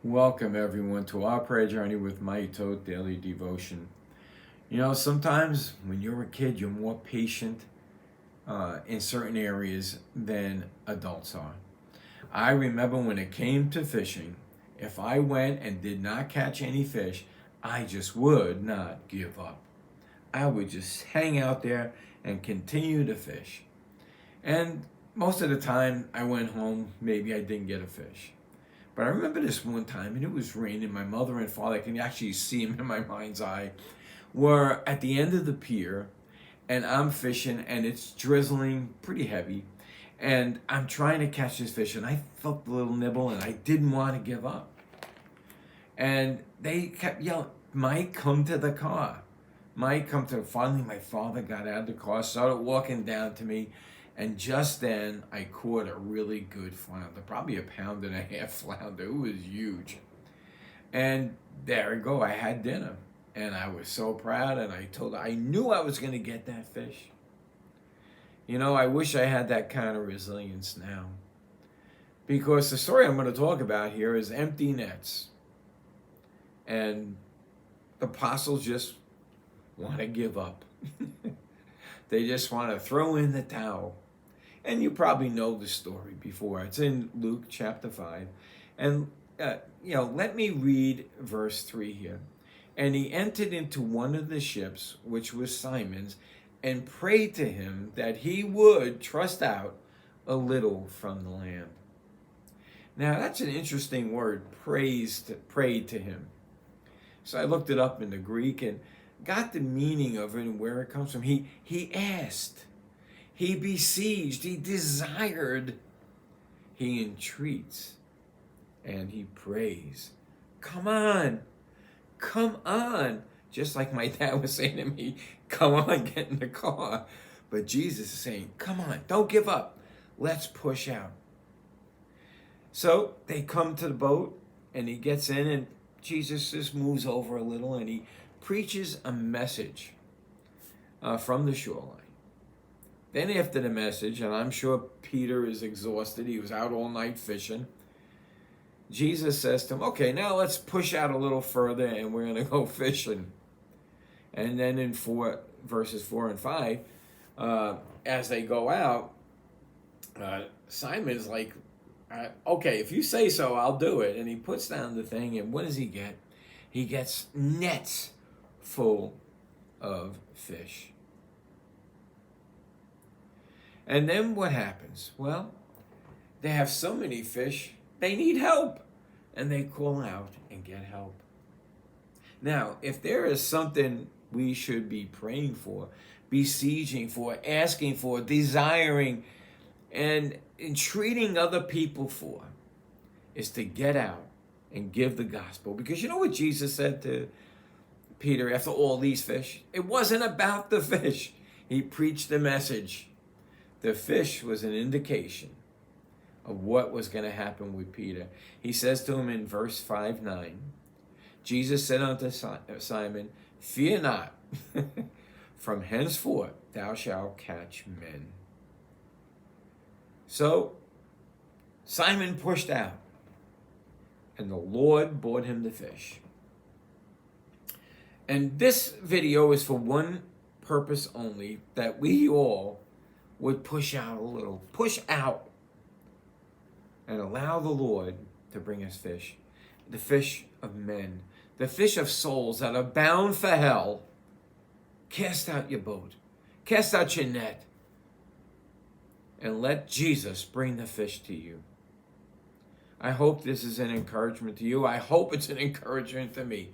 Welcome everyone to our prayer journey with My Toad Daily Devotion. Sometimes when you're a kid, you're more patient in certain areas than adults are. I remember when it came to fishing, if I went and did not catch any fish, I just would not give up. I would just hang out there and continue to fish. And most of the time I went home, maybe I didn't get a fish. But I remember this one time, and it was raining. My mother and father, I can actually see them in my mind's eye, were at the end of the pier, and I'm fishing, and it's drizzling pretty heavy, and I'm trying to catch this fish, and I felt a little nibble, and I didn't want to give up. And they kept yelling, "Mike, come to the car. Mike, come to." Finally, my father got out of the car, started walking down to me, and just then I caught a really good flounder, probably a pound and a half flounder. It was huge. And there we go, I had dinner. And I was so proud, and I told her I knew I was going to get that fish. I wish I had that kind of resilience now. Because the story I'm going to talk about here is empty nets. And the apostles just want to give up. They just want to throw in the towel. And you probably know the story before. It's in Luke chapter 5. And, let me read verse 3 here. And he entered into one of the ships, which was Simon's, and prayed to him that he would trust out a little from the land. Now, that's an interesting word, prayed to him. So I looked it up in the Greek and got the meaning of it and where it comes from. He asked, he besieged, he desired, he entreats, and he prays. Come on, come on. Just like my dad was saying to me, come on, get in the car. But Jesus is saying, come on, don't give up. Let's push out. So they come to the boat, and he gets in, and Jesus just moves over a little, and he preaches a message from the shoreline. Then after the message, and I'm sure Peter is exhausted, he was out all night fishing, Jesus says to him, okay, now let's push out a little further and we're going to go fishing. And then in verses 4 and 5, as they go out, Simon's like, okay, if you say so, I'll do it. And he puts down the thing, and what does he get? He gets nets full of fish. And then what happens? Well, they have so many fish, they need help. And they call out and get help. Now, if there is something we should be praying for, besieging for, asking for, desiring, and entreating other people for, is to get out and give the gospel. Because you know what Jesus said to Peter after all these fish? It wasn't about the fish. He preached the message. The fish was an indication of what was going to happen with Peter. He says to him in verse 5-9, Jesus said unto Simon, fear not, from henceforth thou shalt catch men. So Simon pushed out, and the Lord brought him the fish. And this video is for one purpose only, that we all would push out a little. Push out and allow the Lord to bring us fish. The fish of men. The fish of souls that are bound for hell. Cast out your boat. Cast out your net. And let Jesus bring the fish to you. I hope this is an encouragement to you. I hope it's an encouragement to me.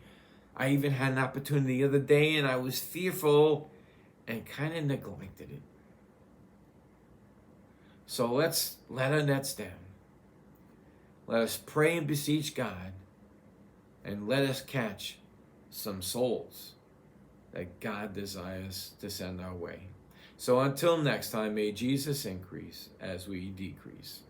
I even had an opportunity the other day, and I was fearful and kind of neglected it. So let's let our nets down. Let us pray and beseech God, and let us catch some souls that God desires to send our way. So until next time, may Jesus increase as we decrease.